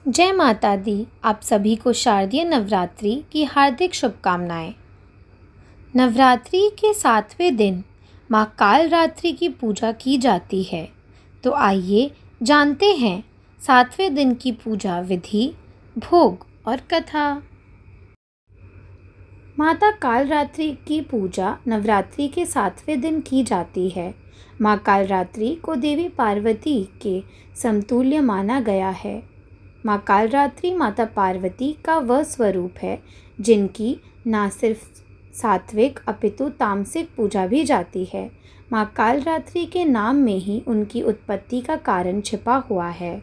जय माता दी। आप सभी को शारदीय नवरात्रि की हार्दिक शुभकामनाएं। नवरात्रि के 7वें दिन माँ कालरात्रि की पूजा की जाती है। तो आइए जानते हैं 7वें दिन की पूजा विधि, भोग और कथा। माता कालरात्रि की पूजा नवरात्रि के 7वें दिन की जाती है। माँ कालरात्रि को देवी पार्वती के समतुल्य माना गया है। माँ कालरात्रि माता पार्वती का वह स्वरूप है जिनकी न सिर्फ सात्विक अपितु तामसिक पूजा भी जाती है। माँ कालरात्रि के नाम में ही उनकी उत्पत्ति का कारण छिपा हुआ है।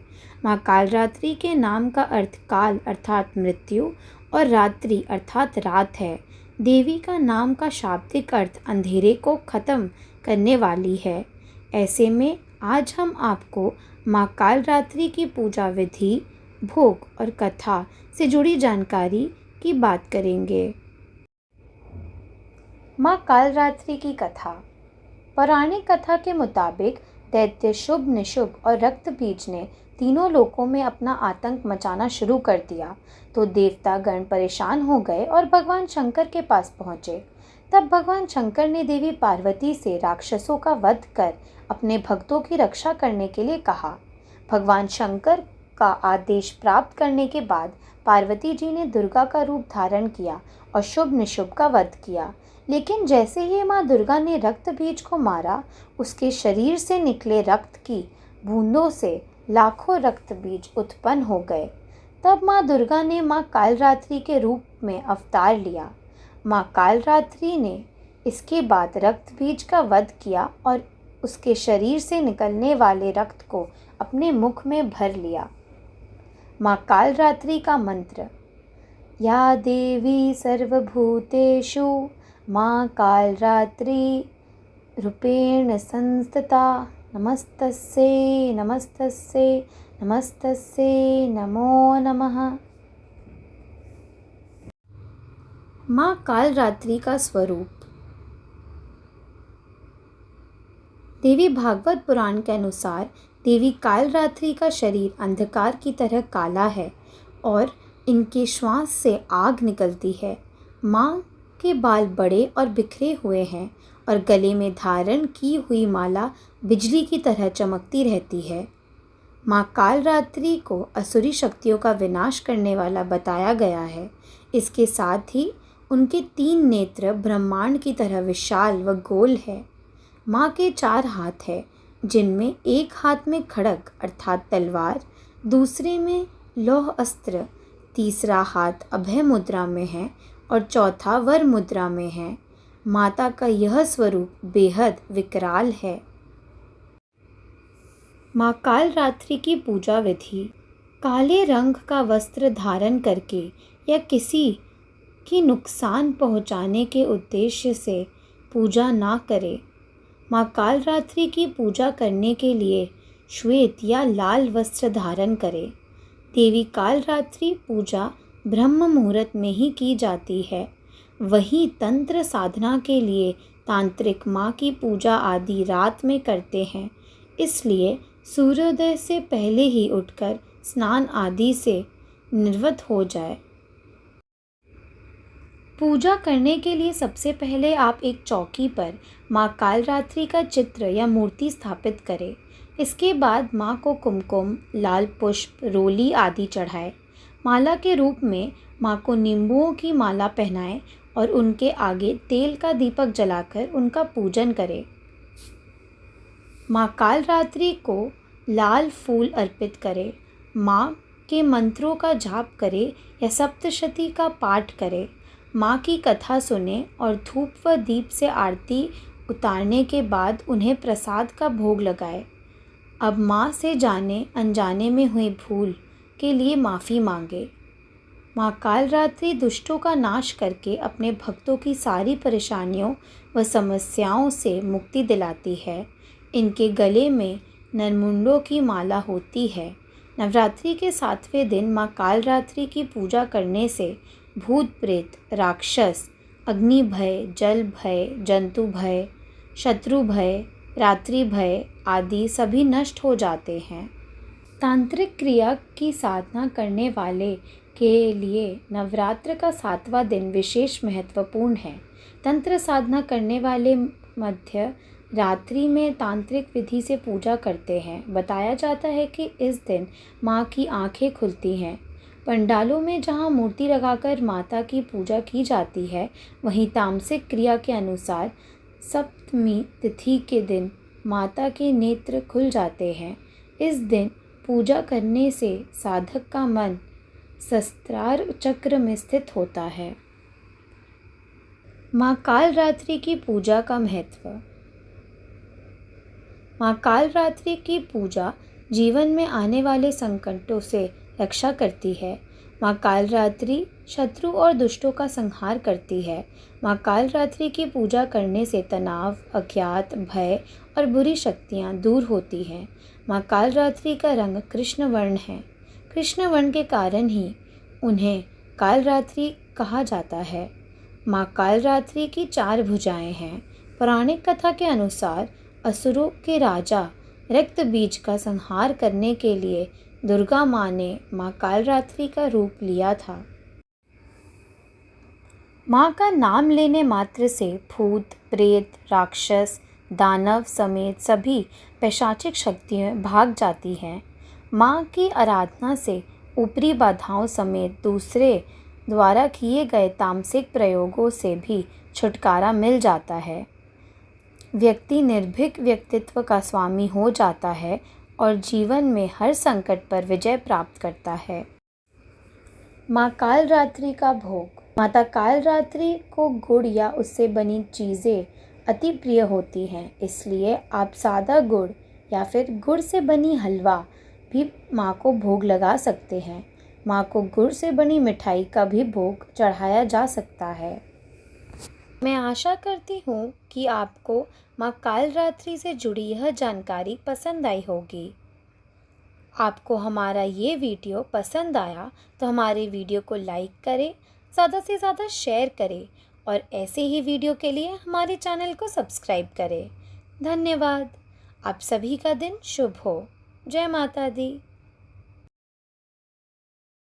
माँ कालरात्रि के नाम का अर्थ काल अर्थात मृत्यु और रात्रि अर्थात रात है। देवी का नाम का शाब्दिक अर्थ अंधेरे को खत्म करने वाली है। ऐसे में आज हम आपको माँ कालरात्रि की पूजा विधि, भोग और कथा से जुड़ी जानकारी की बात करेंगे। माँ कालरात्रि की कथा। पौराणिक कथा के मुताबिक दैत्य शुभ, निशुभ और रक्तबीज ने तीनों लोकों में अपना आतंक मचाना शुरू कर दिया तो देवता गण परेशान हो गए और भगवान शंकर के पास पहुँचे। तब भगवान शंकर ने देवी पार्वती से राक्षसों का वध कर अपने भक्तों की रक्षा करने के लिए कहा। भगवान शंकर का आदेश प्राप्त करने के बाद पार्वती जी ने दुर्गा का रूप धारण किया और शुभ निशुभ का वध किया। लेकिन जैसे ही माँ दुर्गा ने रक्त बीज को मारा, उसके शरीर से निकले रक्त की बूंदों से लाखों रक्त बीज उत्पन्न हो गए। तब माँ दुर्गा ने माँ कालरात्रि के रूप में अवतार लिया। माँ कालरात्रि ने इसके बाद रक्त बीज का वध किया और उसके शरीर से निकलने वाले रक्त को अपने मुख में भर लिया। माँ कालरात्रि का मंत्र। या देवी सर्वभूतेषु माँ कालरात्रि रूपेण संस्थिता नमस्तस्यै नमस्तस्यै नमस्तस्यै नमो नमः। माँ कालरात्रि का स्वरूप। देवी भागवत पुराण के अनुसार देवी कालरात्रि का शरीर अंधकार की तरह काला है और इनके श्वास से आग निकलती है। माँ के बाल बड़े और बिखरे हुए हैं और गले में धारण की हुई माला बिजली की तरह चमकती रहती है। माँ कालरात्रि को असुरी शक्तियों का विनाश करने वाला बताया गया है। इसके साथ ही उनके 3 नेत्र ब्रह्मांड की तरह विशाल व गोल है। माँ के 4 हाथ हैं, जिनमें एक हाथ में खड्ग अर्थात तलवार, दूसरे में लौह अस्त्र, तीसरा हाथ अभय मुद्रा में है और चौथा वर मुद्रा में है। माता का यह स्वरूप बेहद विकराल है। माँ कालरात्रि की पूजा विधि। काले रंग का वस्त्र धारण करके या किसी की नुकसान पहुँचाने के उद्देश्य से पूजा ना करें। माँ कालरात्रि की पूजा करने के लिए श्वेत या लाल वस्त्र धारण करें। देवी कालरात्रि पूजा ब्रह्म मुहूर्त में ही की जाती है। वहीं तंत्र साधना के लिए तांत्रिक माँ की पूजा आदि रात में करते हैं। इसलिए सूर्योदय से पहले ही उठकर स्नान आदि से निवृत्त हो जाए। पूजा करने के लिए सबसे पहले आप एक चौकी पर माँ कालरात्रि का चित्र या मूर्ति स्थापित करें। इसके बाद माँ को कुमकुम, लाल पुष्प, रोली आदि चढ़ाएं। माला के रूप में माँ को नींबुओं की माला पहनाएं और उनके आगे तेल का दीपक जलाकर उनका पूजन करें। माँ कालरात्रि को लाल फूल अर्पित करें। माँ के मंत्रों का जाप करें या सप्तशती का पाठ करें। माँ की कथा सुने और धूप व दीप से आरती उतारने के बाद उन्हें प्रसाद का भोग लगाए। अब माँ से जाने अनजाने में हुई भूल के लिए माफ़ी मांगे। माँ कालरात्रि दुष्टों का नाश करके अपने भक्तों की सारी परेशानियों व समस्याओं से मुक्ति दिलाती है। इनके गले में नरमुंडों की माला होती है। नवरात्रि के 7वें दिन माँ कालरात्रि की पूजा करने से भूत प्रेत, राक्षस, अग्नि भय, जल भय, जंतु भय, शत्रु भय, रात्रि भय आदि सभी नष्ट हो जाते हैं। तांत्रिक क्रिया की साधना करने वाले के लिए नवरात्र का 7वां दिन विशेष महत्वपूर्ण है। तंत्र साधना करने वाले मध्य रात्रि में तांत्रिक विधि से पूजा करते हैं। बताया जाता है कि इस दिन माँ की आंखें खुलती हैं। पंडालों में जहाँ मूर्ति लगाकर माता की पूजा की जाती है, वहीं तामसिक क्रिया के अनुसार सप्तमी तिथि के दिन माता के नेत्र खुल जाते हैं। इस दिन पूजा करने से साधक का मन सहस्त्रार चक्र में स्थित होता है। माँ कालरात्रि की पूजा का महत्व। माँ कालरात्रि की पूजा जीवन में आने वाले संकटों से रक्षा करती है। माँ कालरात्रि शत्रु और दुष्टों का संहार करती है। माँ कालरात्रि की पूजा करने से तनाव, अज्ञात, भय और बुरी शक्तियाँ दूर होती हैं। माँ कालरात्रि का रंग कृष्ण वर्ण है। कृष्ण वर्ण के कारण ही उन्हें कालरात्रि कहा जाता है। माँ कालरात्रि की 4 भुजाएं हैं। पौराणिक कथा के अनुसार असुरों के राजा रक्त बीज का संहार करने के लिए दुर्गा माँ ने माँ कालरात्रि का रूप लिया था। माँ का नाम लेने मात्र से भूत, प्रेत, राक्षस, दानव समेत सभी पैशाचिक शक्तियाँ भाग जाती हैं। माँ की आराधना से ऊपरी बाधाओं समेत दूसरे द्वारा किए गए तामसिक प्रयोगों से भी छुटकारा मिल जाता है। व्यक्ति निर्भीक व्यक्तित्व का स्वामी हो जाता है और जीवन में हर संकट पर विजय प्राप्त करता है। माँ कालरात्रि का भोग। माता कालरात्रि को गुड़ या उससे बनी चीज़ें अति प्रिय होती हैं, इसलिए आप सादा गुड़ या फिर गुड़ से बनी हलवा भी माँ को भोग लगा सकते हैं। माँ को गुड़ से बनी मिठाई का भी भोग चढ़ाया जा सकता है। मैं आशा करती हूँ कि आपको माँ कालरात्रि से जुड़ी यह जानकारी पसंद आई होगी। आपको हमारा ये वीडियो पसंद आया तो हमारे वीडियो को लाइक करें, ज़्यादा से ज़्यादा शेयर करें और ऐसे ही वीडियो के लिए हमारे चैनल को सब्सक्राइब करें। धन्यवाद। आप सभी का दिन शुभ हो। जय माता दी।